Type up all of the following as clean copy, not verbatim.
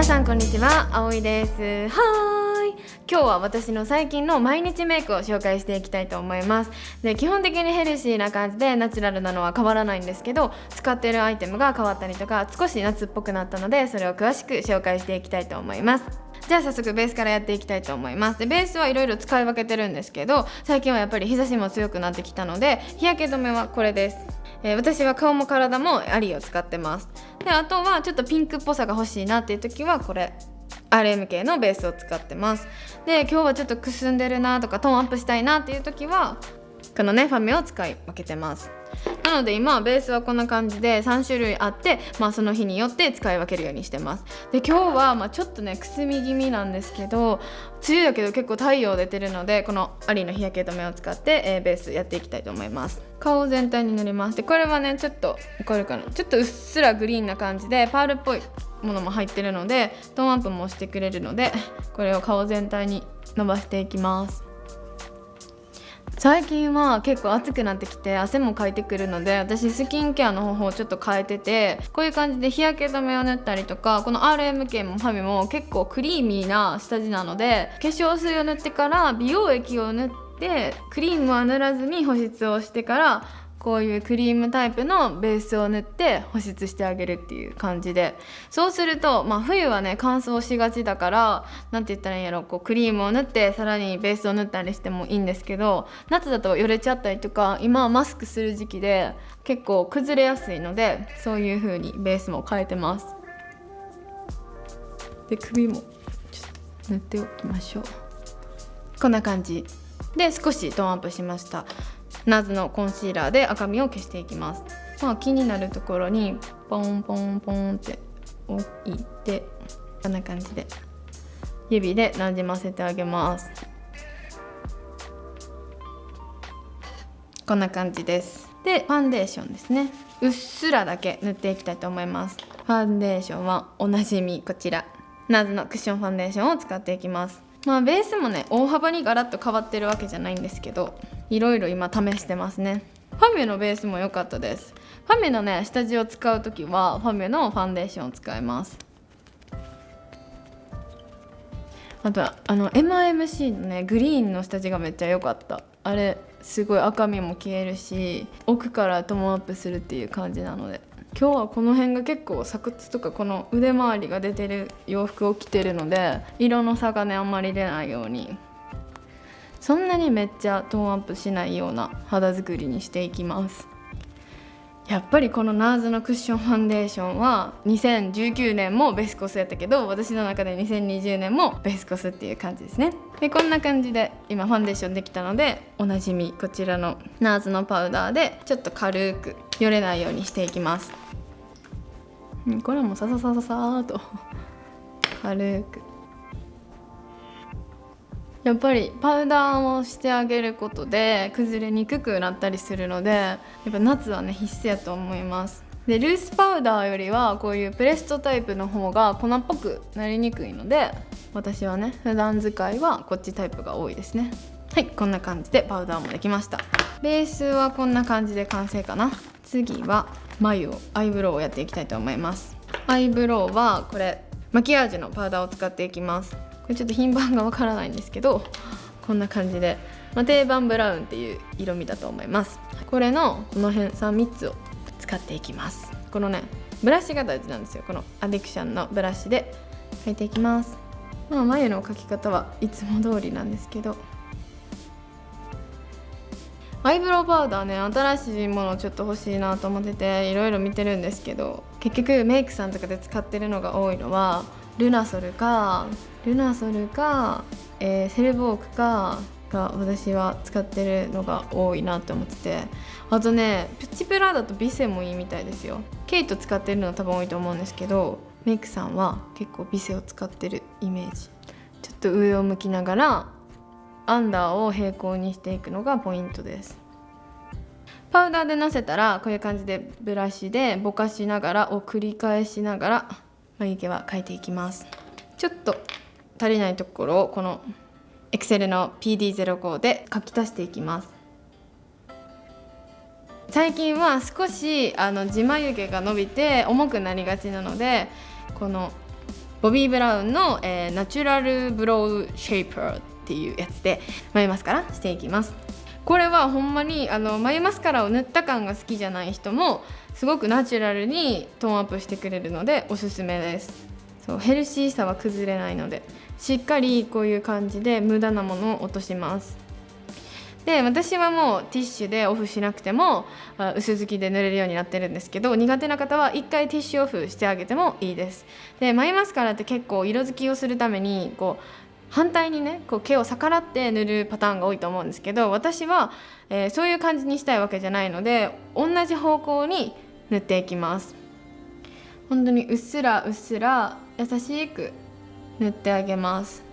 さんこんにちは、あおいです。今日は私の最近の毎日メイクを紹介していきたいと思います。で、基本的にヘルシーな感じでナチュラルなのは変わらないんですけど、使っているアイテムが変わったりとか少し夏っぽくなったので、それを詳しく紹介していきたいと思います。じゃあ早速ベースからやっていきたいと思います。で、ベースはいろいろ使い分けてるんですけど、最近はやっぱり日差しも強くなってきたので、日焼け止めはこれです。私は顔も体もアリを使ってます。で、あとはちょっとピンクっぽさが欲しいなっていう時はこれRMK のベースを使ってます。で、今日はちょっとくすんでるなとかトーンアップしたいなっていう時はこのねファミを使い分けてます。なので今はベースはこんな感じで3種類あって、その日によって使い分けるようにしてます。で、今日はちょっとねくすみ気味なんですけど、梅雨だけど結構太陽出てるので、このアリの日焼け止めを使って、ベースやっていきたいと思います。顔全体に塗ります。で、これはねちょっとわかるかな、ちょっとうっすらグリーンな感じでパールっぽいものも入ってるのでトーンアップもしてくれるので、これを顔全体に伸ばしていきます。最近は結構暑くなってきて汗もかいてくるので、私スキンケアの方法をちょっと変えてて、こういう感じで日焼け止めを塗ったりとか、この RMK もファミも結構クリーミーな下地なので、化粧水を塗ってから美容液を塗ってクリームは塗らずに保湿をしてから、こういうクリームタイプのベースを塗って保湿してあげるっていう感じで、そうすると、冬はね乾燥しがちだから、なんて言ったらいいんやろ、こうクリームを塗ってさらにベースを塗ったりしてもいいんですけど、夏だとよれちゃったりとか、今はマスクする時期で結構崩れやすいので、そういう風にベースも変えてます。で、首もちょっと塗っておきましょう。こんな感じで少しトーンアップしました。ナズのコンシーラーで赤みを消していきます。気になるところにポンポンポンって置いて、こんな感じで指でなじませてあげます。こんな感じです。で、ファンデーションですね、うっすらだけ塗っていきたいと思います。ファンデーションはおなじみこちらナズのクッションファンデーションを使っていきます。ベースもね大幅にガラッと変わってるわけじゃないんですけど、いろいろ今試してますね。ファミのベースも良かったです。ファミのね下地を使うときはファミのファンデーションを使います。あとはMIMC のねグリーンの下地がめっちゃ良かった。あれすごい赤みも消えるし、奥からトーンアップするっていう感じなので、今日はこの辺が結構鎖骨とかこの腕周りが出てる洋服を着てるので、色の差がねあんまり出ないように、そんなにめっちゃトーンアップしないような肌作りにしていきます。やっぱりこのナーズのクッションファンデーションは2019年もベスコスやったけど、私の中で2020年もベスコスっていう感じですね。で、こんな感じで今ファンデーションできたので、おなじみこちらのナーズのパウダーでちょっと軽くよれないようにしていきます。これもサササササーと軽く、やっぱりパウダーをしてあげることで崩れにくくなったりするので、やっぱ夏はね必須やと思います。で、ルースパウダーよりはこういうプレストタイプの方が粉っぽくなりにくいので、私はね普段使いはこっちタイプが多いですね。はい、こんな感じでパウダーもできました。ベースはこんな感じで完成かな。次は眉をアイブロウをやっていきたいと思います。アイブロウはこれマキアージュのパウダーを使っていきます。これちょっと品番がわからないんですけど、こんな感じで、定番ブラウンっていう色味だと思います。これのこの辺3つを使っていきます。このねブラシが大事なんですよ。このアディクションのブラシで描いていきます。眉の描き方はいつも通りなんですけど、アイブロウパウダーね新しいものちょっと欲しいなと思ってていろいろ見てるんですけど、結局メイクさんとかで使ってるのが多いのはルナソルかセルボークかが私は使ってるのが多いなと思ってて、あとねプチプラだとビセもいいみたいですよ。ケイト使ってるの多分多いと思うんですけど、メイクさんは結構ビセを使ってるイメージ。ちょっと上を向きながらアンダーを平行にしていくのがポイントです。パウダーでのせたらこういう感じでブラシでぼかしながらを繰り返しながら眉毛は描いていきます。ちょっと足りないところをこのエクセルの PD05 で書き足していきます。最近は少し地眉毛が伸びて重くなりがちなので、このボビー・ブラウンの、ナチュラルブロウシェイパーっていうやつで眉マスカラしていきます。これはほんまに眉マスカラを塗った感が好きじゃない人もすごくナチュラルにトーンアップしてくれるのでおすすめです。そうヘルシーさは崩れないので、しっかりこういう感じで無駄なものを落とします。で、私はもうティッシュでオフしなくても薄付きで塗れるようになってるんですけど、苦手な方は1回ティッシュオフしてあげてもいいです。で、眉マスカラって結構色付きをするために反対にね毛を逆らって塗るパターンが多いと思うんですけど、私は、そういう感じにしたいわけじゃないので、同じ方向に塗っていきます。本当にうっすらうっすら優しく塗ってあげます。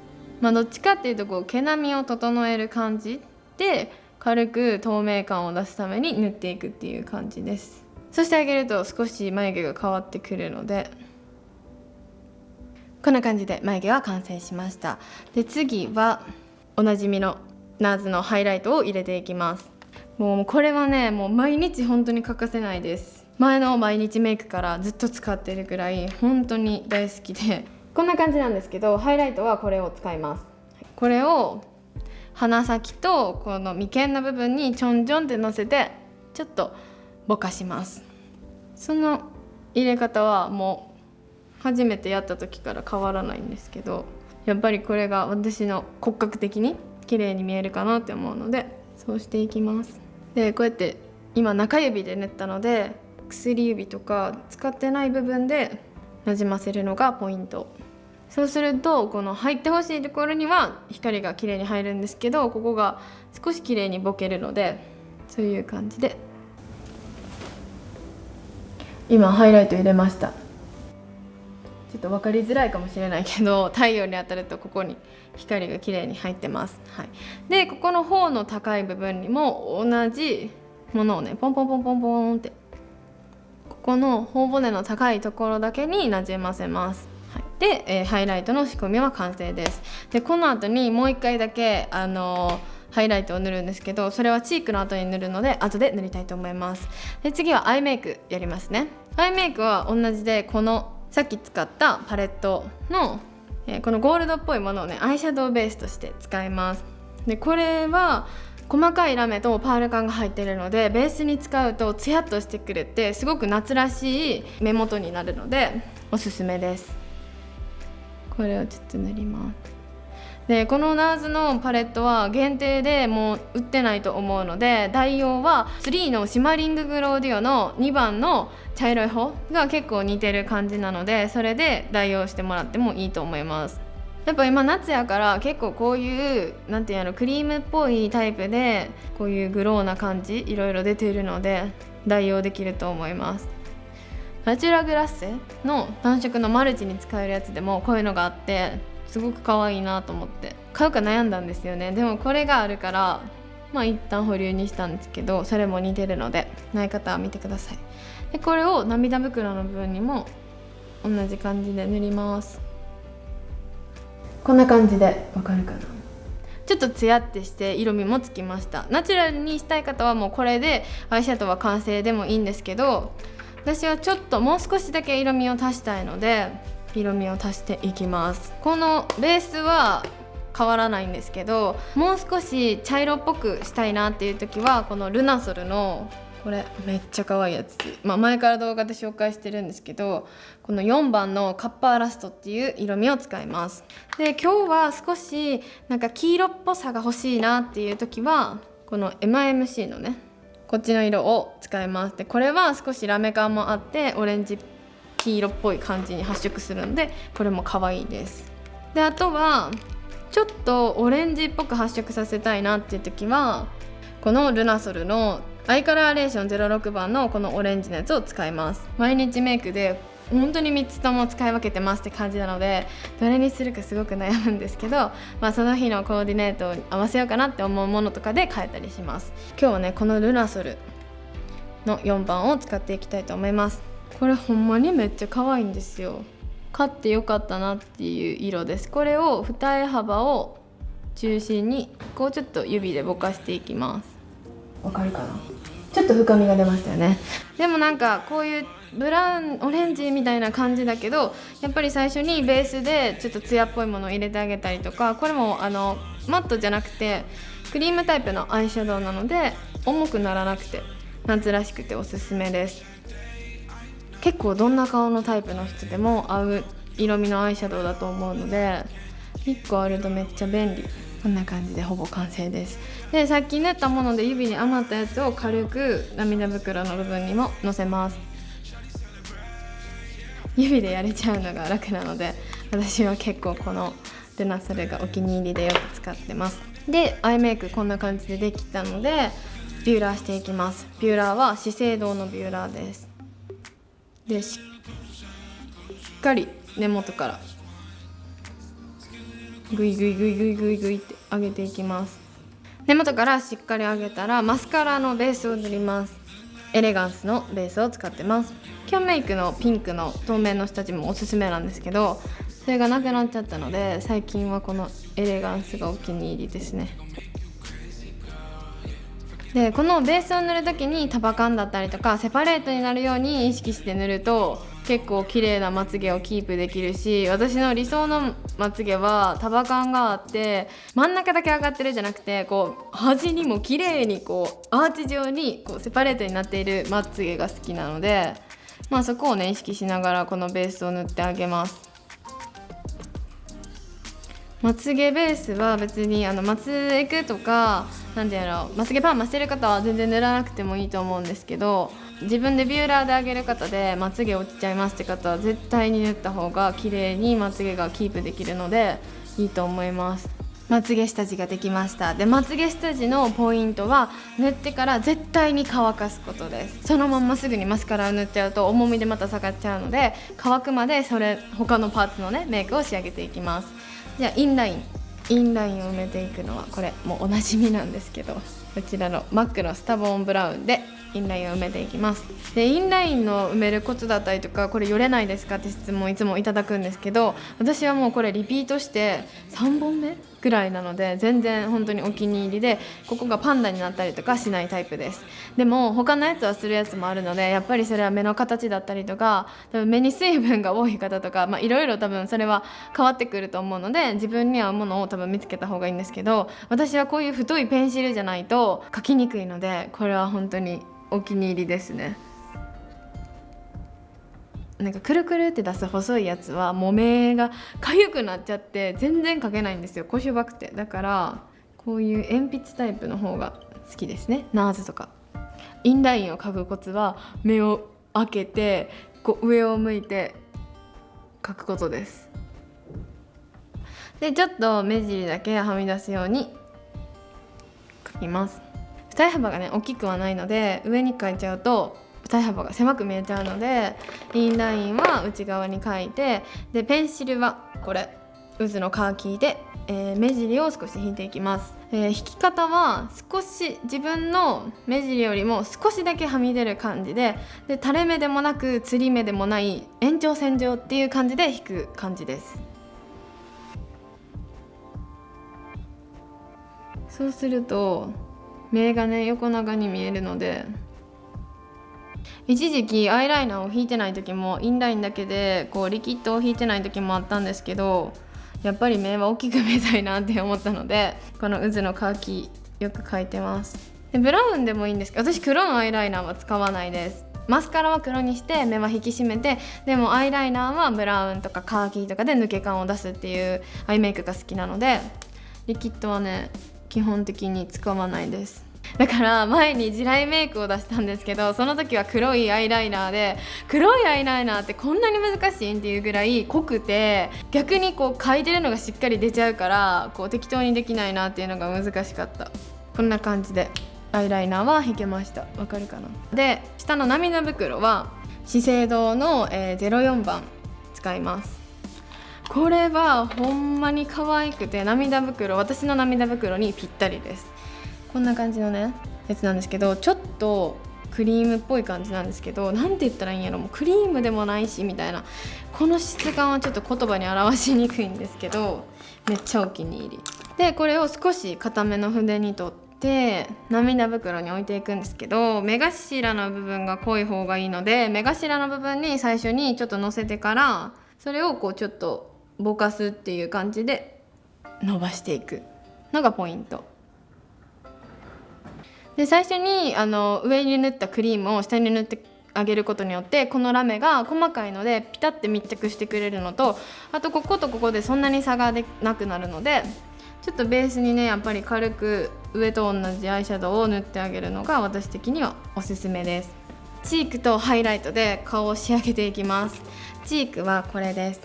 どっちかっていうと毛並みを整える感じで軽く透明感を出すために塗っていくっていう感じです。そしてあげると少し眉毛が変わってくるので、こんな感じで眉毛は完成しました。で、次はおなじみのナーズのハイライトを入れていきます。もうこれはね、もう毎日本当に欠かせないです。前の毎日メイクからずっと使ってるくらい本当に大好きで、こんな感じなんですけど、ハイライトはこれを使います。これを鼻先とこの眉間の部分にちょんちょんってのせてちょっとぼかします。その入れ方はもう初めてやった時から変わらないんですけど、やっぱりこれが私の骨格的に綺麗に見えるかなって思うので、そうしていきます。で、こうやって今中指で塗ったので、薬指とか使ってない部分でなじませるのがポイント。そうするとこの入ってほしいところには光が綺麗に入るんですけど、ここが少し綺麗にぼけるので、そういう感じで今ハイライト入れました。ちょっと分かりづらいかもしれないけど、太陽に当たるとここに光が綺麗に入ってます。はい、で、ここの方の高い部分にも同じものをね、ポンポンポンポンポンってここの頬骨の高いところだけになじませます。で、ハイライトの仕込みは完成です。で、この後にもう一回だけハイライトを塗るんですけど、それはチークの後に塗るので後で塗りたいと思います。で、次はアイメイクやりますね。アイメイクは同じで、このさっき使ったパレットの、このゴールドっぽいものをね、アイシャドウベースとして使います。で、これは細かいラメとパール感が入ってるので、ベースに使うとツヤっとしてくれてすごく夏らしい目元になるのでおすすめです。これをちょっと塗ります。で、このナーズのパレットは限定でもう売ってないと思うので、代用は3のシマリンググローディオの2番の茶色い方が結構似てる感じなので、それで代用してもらってもいいと思います。やっぱ今夏やから結構こういうなんていうの、クリームっぽいタイプでこういうグローな感じいろいろ出ているので代用できると思います。ナチュラグラッセの単色のマルチに使えるやつでもこういうのがあってすごく可愛いなと思って買うか悩んだんですよね。でもこれがあるから一旦保留にしたんですけど、それも似てるのでない方は見てください。で、これを涙袋の部分にも同じ感じで塗ります。こんな感じでわかるかな。ちょっとツヤってして色味もつきました。ナチュラルにしたい方はもうこれでアイシャドウは完成でもいいんですけど、私はちょっともう少しだけ色味を足したいので色味を足していきます。このベースは変わらないんですけど、もう少し茶色っぽくしたいなっていう時はこのルナソルのこれめっちゃ可愛いやつ、前から動画で紹介してるんですけど、この4番のカッパーラストっていう色味を使います。で、今日は少しなんか黄色っぽさが欲しいなっていう時はこの MIMC のねこっちの色を使います。で、これは少しラメ感もあってオレンジ黄色っぽい感じに発色するのでこれも可愛いです。で、あとはちょっとオレンジっぽく発色させたいなっていう時はこのルナソルのアイカラーレーション06番のこのオレンジのやつを使います。毎日メイクで本当に3つとも使い分けてますって感じなのでどれにするかすごく悩むんですけど、その日のコーディネートに合わせようかなって思うものとかで変えたりします。今日はねこのルナソルの4番を使っていきたいと思います。これほんまにめっちゃ可愛いんですよ。買ってよかったなっていう色です。これを二重幅を中心にこうちょっと指でぼかしていきます。わかるかな。ちょっと深みが出ましたよね。でもなんかこういうブラウンオレンジみたいな感じだけど、やっぱり最初にベースでちょっとツヤっぽいものを入れてあげたりとか、これもマットじゃなくてクリームタイプのアイシャドウなので重くならなくて夏らしくておすすめです。結構どんな顔のタイプの人でも合う色味のアイシャドウだと思うので、1個あるとめっちゃ便利。こんな感じでほぼ完成です。でさっき塗ったもので指に余ったやつを軽く涙袋の部分にものせます。指でやれちゃうのが楽なので、私は結構このルナソルがお気に入りでよく使ってます。でアイメイクこんな感じでできたのでビューラーしていきます。ビューラーは資生堂のビューラーです。でしっかり根元からグイグイグイグイグイグイって上げていきます。根元からしっかり上げたらマスカラのベースを塗ります。エレガンスのベースを使ってます。キャンメイクのピンクの透明の下地もおすすめなんですけど、それがなくなっちゃったので最近はこのエレガンスがお気に入りですね。でこのベースを塗るときに束感だったりとかセパレートになるように意識して塗ると結構綺麗なまつげをキープできるし、私の理想のまつげは束感があって真ん中だけ上がってるじゃなくて、こう端にも綺麗にこうアーチ状にこうセパレートになっているまつげが好きなので、そこをね意識しながらこのベースを塗ってあげます。まつげベースは別にまつエクとかなんていうのまつげパーマしてる方は全然塗らなくてもいいと思うんですけど、自分でビューラーで上げる方でまつげ落ちちゃいますって方は絶対に塗った方が綺麗にまつげがキープできるのでいいと思います。まつげ下地ができました。でまつげ下地のポイントは塗ってから絶対に乾かすことです。そのまますぐにマスカラを塗っちゃうと重みでまた下がっちゃうので、乾くまで他のパーツのねメイクを仕上げていきます。じゃあインラインを埋めていくのはこれもうおなじみなんですけど、こちらのマックのスタボーンブラウンでインラインを埋めていきます。でインラインの埋めるコツだったりとか、これよれないですかって質問いつもいただくんですけど、私はもうこれリピートして3本目ぐらいなので全然本当にお気に入りで、ここがパンダになったりとかしないタイプです。でも他のやつはするやつもあるので、やっぱりそれは目の形だったりとか多分目に水分が多い方とかいろいろ多分それは変わってくると思うので、自分に合うものを多分見つけた方がいいんですけど、私はこういう太いペンシルじゃないと描きにくいのでこれは本当にお気に入りですね。なんかくるくるって出す細いやつはもう目が痒くなっちゃって全然描けないんですよ、小しょばくて。だからこういう鉛筆タイプの方が好きですね。ナーズとかインラインを描くコツは目を開けてこう上を向いて描くことです。でちょっと目尻だけはみ出すように描きます。二重幅がね大きくはないので上に描いちゃうと二重幅が狭く見えちゃうので、インラインは内側に描いて、でペンシルはこれ渦のカーキで、目尻を少し引いていきます。引き方は少し自分の目尻よりも少しだけはみ出る感じで、垂れ目でもなくつり目でもない延長線上っていう感じで引く感じです。そうすると目がね横長に見えるので、一時期アイライナーを引いてない時もインラインだけでこうリキッドを引いてない時もあったんですけど、やっぱり目は大きく見えたいなって思ったのでこの渦のカーキよく描いてます。でブラウンでもいいんですけど、私黒のアイライナーは使わないです。マスカラは黒にして目は引き締めて、でもアイライナーはブラウンとかカーキとかで抜け感を出すっていうアイメイクが好きなので、リキッドはね基本的に使わないです。だから前に地雷メイクを出したんですけど、その時は黒いアイライナーで、黒いアイライナーってこんなに難しいんっていうぐらい濃くて、逆にこう描いてるのがしっかり出ちゃうからこう適当にできないなっていうのが難しかった。こんな感じでアイライナーは引けました。わかるかな。で下の涙袋は資生堂の、04番使います。これはほんまに可愛くて私の涙袋にぴったりです。こんな感じのねやつなんですけど、ちょっとクリームっぽい感じなんですけど、なんて言ったらいいんやろ、もうクリームでもないしみたいな、この質感はちょっと言葉に表しにくいんですけどめっちゃお気に入りで、これを少し固めの筆に取っで涙袋に置いていくんですけど、目頭の部分が濃い方がいいので、目頭の部分に最初にちょっとのせてから、それをこうちょっとぼかすっていう感じで伸ばしていくのがポイントで、最初に上に塗ったクリームを下に塗ってあげることによって、このラメが細かいのでピタッて密着してくれるのと、あとこことここでそんなに差がなくなるので、ちょっとベースにねやっぱり軽く上と同じアイシャドウを塗ってあげるのが私的にはおすすめです。チークとハイライトで顔を仕上げていきます。チークはこれです。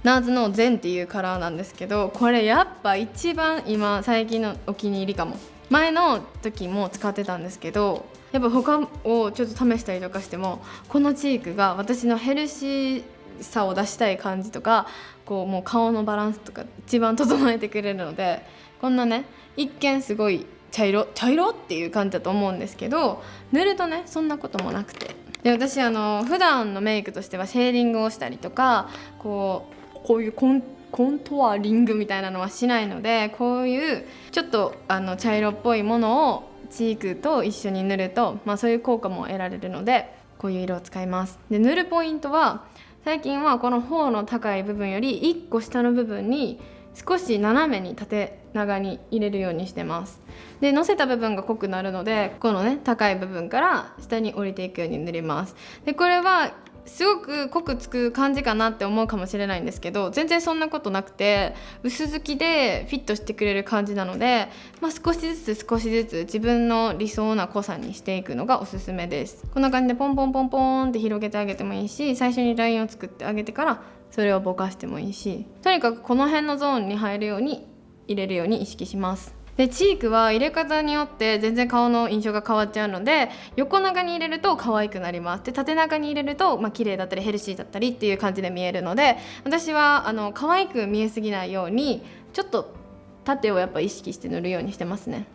ナーズのゼンっていうカラーなんですけど、これやっぱ一番今最近のお気に入りかも。前の時も使ってたんですけど、やっぱ他をちょっと試したりとかしても、このチークが私のヘルシーさを出したい感じとか、こうもう顔のバランスとか一番整えてくれるので、こんなね一見すごい茶色っていう感じだと思うんですけど、塗るとねそんなこともなくて、で私普段のメイクとしてはシェーディングをしたりとか、こういうコントワリングみたいなのはしないので、こういうちょっと茶色っぽいものをチークと一緒に塗ると、そういう効果も得られるので、こういう色を使います。で塗るポイントは、最近はこの頬の高い部分より1個下の部分に少し斜めに縦長に入れるようにしてます。で乗せた部分が濃くなるので、このね高い部分から下に降りていくように塗ります。でこれはすごく濃くつく感じかなって思うかもしれないんですけど、全然そんなことなくて、薄付きでフィットしてくれる感じなので、少しずつ自分の理想な濃さにしていくのがおすすめです。こんな感じでポンポンポンポンって広げてあげてもいいし、最初にラインを作ってあげてからそれをぼかしてもいいし、とにかくこの辺のゾーンに入るように入れるように意識します。でチークは入れ方によって全然顔の印象が変わっちゃうので、横長に入れると可愛くなります。で縦長に入れると綺麗だったりヘルシーだったりっていう感じで見えるので、私は可愛く見えすぎないようにちょっと縦をやっぱ意識して塗るようにしてますね。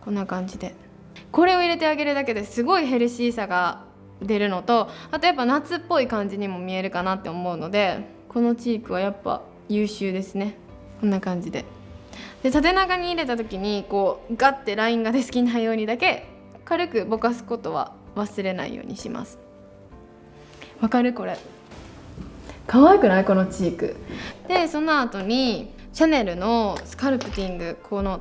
こんな感じでこれを入れてあげるだけですごいヘルシーさが出るのと、あとやっぱ夏っぽい感じにも見えるかなって思うので、このチークはやっぱ優秀ですね。こんな感じで縦長に入れた時にこうガッてラインが出過ぎないようにだけ軽くぼかすことは忘れないようにします。わかる？これ可愛くない？このチークで、その後にシャネルのスカルプティング、この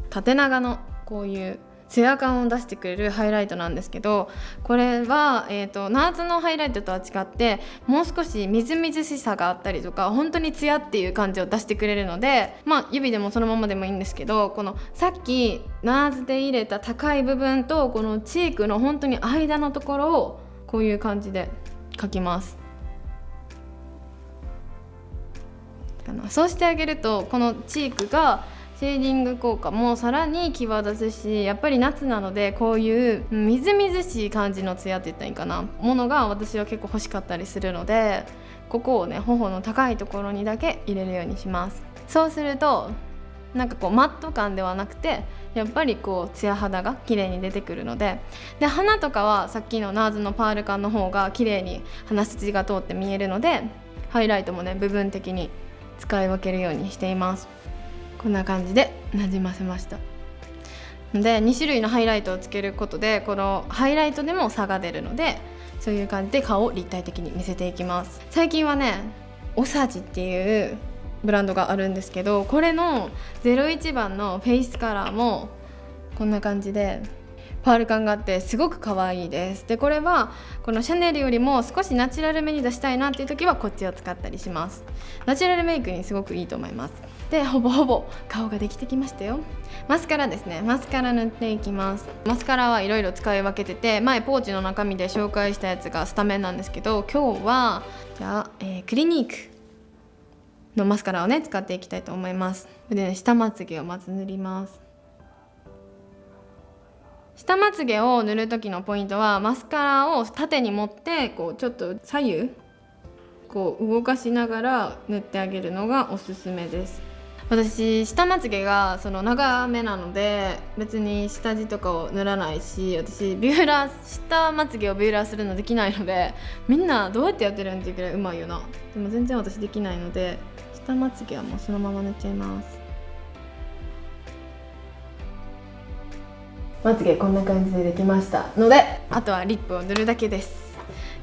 縦長のこういうツヤ感を出してくれるハイライトなんですけど、これは、ナーズのハイライトとは違ってもう少しみずみずしさがあったりとか、本当にツヤっていう感じを出してくれるので、指でもそのままでもいいんですけど、このさっきナーズで入れた高い部分とこのチークの本当に間のところをこういう感じで描きます。そうしてあげるとこのチークがシェーディング効果もさらに際立つし、やっぱり夏なのでこういうみずみずしい感じのツヤって言ったらいいかな、ものが私は結構欲しかったりするので、ここをね頬の高いところにだけ入れるようにします。そうするとなんかこうマット感ではなくて、やっぱりこうツヤ肌が綺麗に出てくるので、鼻とかはさっきのナーズのパール感の方が綺麗に鼻筋が通って見えるので、ハイライトもね部分的に使い分けるようにしています。こんな感じでなじませました。で2種類のハイライトをつけることで、このハイライトでも差が出るので、そういう感じで顔を立体的に見せていきます。最近はねオサジっていうブランドがあるんですけど、これの01番のフェイスカラーもこんな感じでパール感があってすごく可愛いです。でこれはこのシャネルよりも少しナチュラルめに出したいなっていう時はこっちを使ったりします。ナチュラルメイクにすごくいいと思います。でほぼほぼ顔ができてきましたよ。マスカラですね。マスカラ塗っていきます。マスカラはいろいろ使い分けてて、前ポーチの中身で紹介したやつがスタメンなんですけど、今日はじゃあ、クリニークのマスカラをね使っていきたいと思います。で、下まつげをまず塗ります。下まつげを塗る時のポイントは、マスカラを縦に持ってこうちょっと左右こう動かしながら塗ってあげるのがおすすめです。私下まつげが長めなので別に下地とかを塗らないし、私下まつげをビューラーするのできないので、みんなどうやってやってるんっていうくらいうまいよな。でも全然私できないので、下まつげはもうそのまま塗っちゃいます。まつげこんな感じでできましたので、あとはリップを塗るだけです。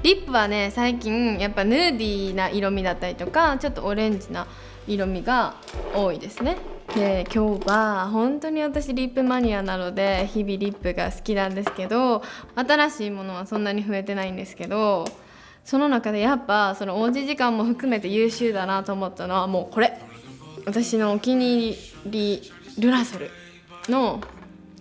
リップはね、最近やっぱヌーディーな色味だったりとか、ちょっとオレンジな色味が多いですね。で、今日は本当に私リップマニアなので日々リップが好きなんですけど、新しいものはそんなに増えてないんですけど、その中でやっぱそのおうち時間も含めて優秀だなと思ったのはもうこれ、私のお気に入りルナソルの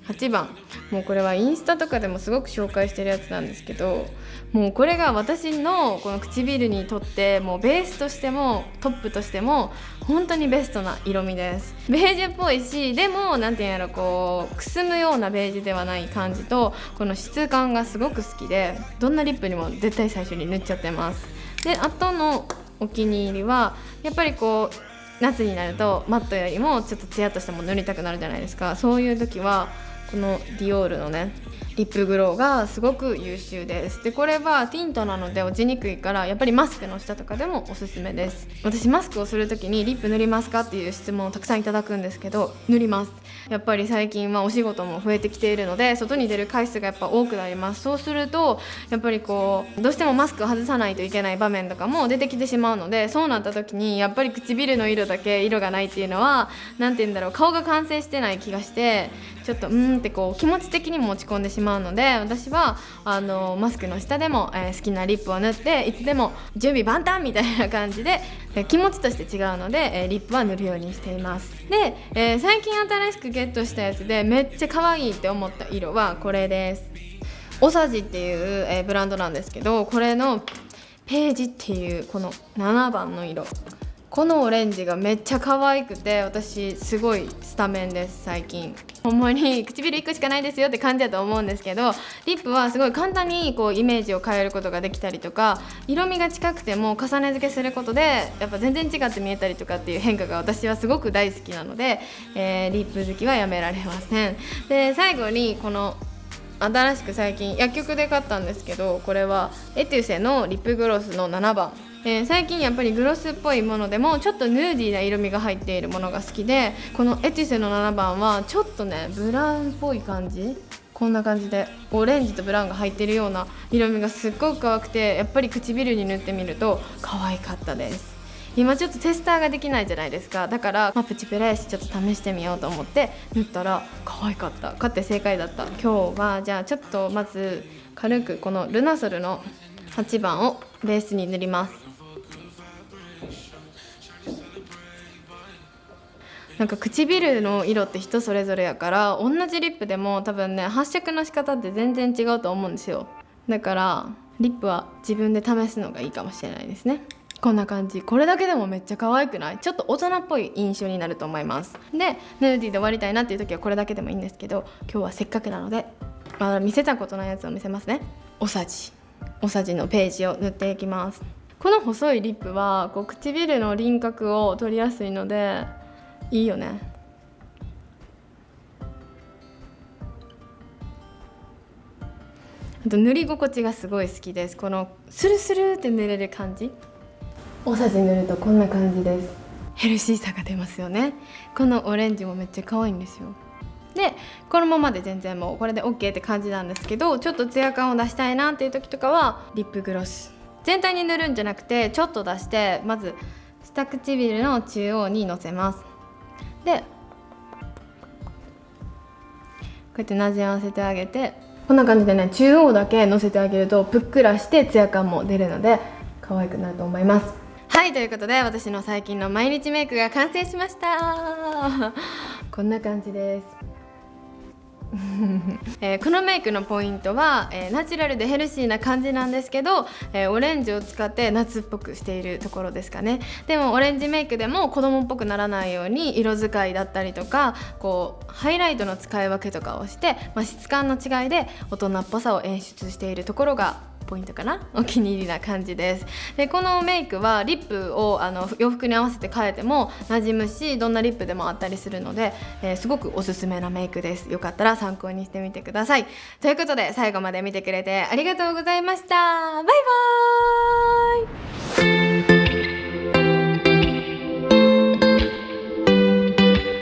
8番。もうこれはインスタとかでもすごく紹介してるやつなんですけど、もうこれが私のこの唇にとってもうベースとしてもトップとしても本当にベストな色味です。ベージュっぽいし、でもなんていうんやろ、こうくすむようなベージュではない感じと、この質感がすごく好きで、どんなリップにも絶対最初に塗っちゃってます。で、あとのお気に入りはやっぱりこう夏になるとマットよりもちょっとツヤっとしたもの塗りたくなるじゃないですか。そういう時はこのディオールのねリップグローがすごく優秀です。で、これはティントなので落ちにくいから、やっぱりマスクの下とかでもおすすめです。私マスクをするときにリップ塗りますかっていう質問をたくさんいただくんですけど、塗ります。やっぱり最近はお仕事も増えてきているので、外に出る回数がやっぱ多くなります。そうするとやっぱりこうどうしてもマスクを外さないといけない場面とかも出てきてしまうので、そうなった時にやっぱり唇の色だけ色がないっていうのはなんて言うんだろう、顔が完成してない気がして、ちょっとってこう気持ち的にも落ち込んでしまうので、私はマスクの下でも、好きなリップを塗っていつでも準備万端みたいな感じで、気持ちとして違うので、リップは塗るようにしています。で、最近新しくゲットしたやつでめっちゃ可愛いって思った色はこれです。オサジっていう、ブランドなんですけど、これのページっていうこの7番の色、このオレンジがめっちゃ可愛くて、私すごいスタメンです。最近ほんまに唇1個しかないですよって感じだと思うんですけど、リップはすごい簡単にこうイメージを変えることができたりとか、色味が近くても重ね付けすることでやっぱ全然違って見えたりとかっていう変化が私はすごく大好きなので、リップ好きはやめられません。で、最後にこの新しく最近薬局で買ったんですけど、これはエテュセのリップグロスの7番。最近やっぱりグロスっぽいものでもちょっとヌーディーな色味が入っているものが好きで、このエテュセの7番はちょっとねブラウンっぽい感じ、こんな感じでオレンジとブラウンが入っているような色味がすっごく可愛くて、やっぱり唇に塗ってみると可愛かったです。今ちょっとテスターができないじゃないですか。だから、プチプラやしちょっと試してみようと思って塗ったら可愛かった。買って正解だった。今日はじゃあちょっとまず軽くこのルナソルの8番をベースに塗ります。なんか唇の色って人それぞれやから、同じリップでも多分ね発色の仕方って全然違うと思うんですよ。だからリップは自分で試すのがいいかもしれないですね。こんな感じ。これだけでもめっちゃ可愛くない？ちょっと大人っぽい印象になると思います。で、ヌーディーで終わりたいなっていう時はこれだけでもいいんですけど、今日はせっかくなのでまだ見せたことないやつを見せますね。おさじのページを塗っていきます。この細いリップはこう唇の輪郭を取りやすいのでいいよね。あと塗り心地がすごい好きです。このスルスルって塗れる感じ、おさじ塗るとこんな感じです。ヘルシーさが出ますよね。このオレンジもめっちゃ可愛いんですよ。で、このままで全然もうこれで OK って感じなんですけど、ちょっとツヤ感を出したいなっていう時とかはリップグロス全体に塗るんじゃなくてちょっと出して、まず下唇の中央にのせます。で、こうやってなじませてあげて、こんな感じでね中央だけのせてあげるとぷっくらしてツヤ感も出るので可愛くなると思います。はい、ということで私の最近の毎日メイクが完成しましたこんな感じですこのメイクのポイントは、ナチュラルでヘルシーな感じなんですけど、オレンジを使って夏っぽくしているところですかね。でもオレンジメイクでも子供っぽくならないように色使いだったりとかこうハイライトの使い分けとかをして、質感の違いで大人っぽさを演出しているところがポイントかな。お気に入りな感じです。で、このメイクはリップを洋服に合わせて変えても馴染むし、どんなリップでもあったりするので、すごくおすすめなメイクです。よかったら参考にしてみてください。ということで最後まで見てくれてありがとうございました。バイバーイ。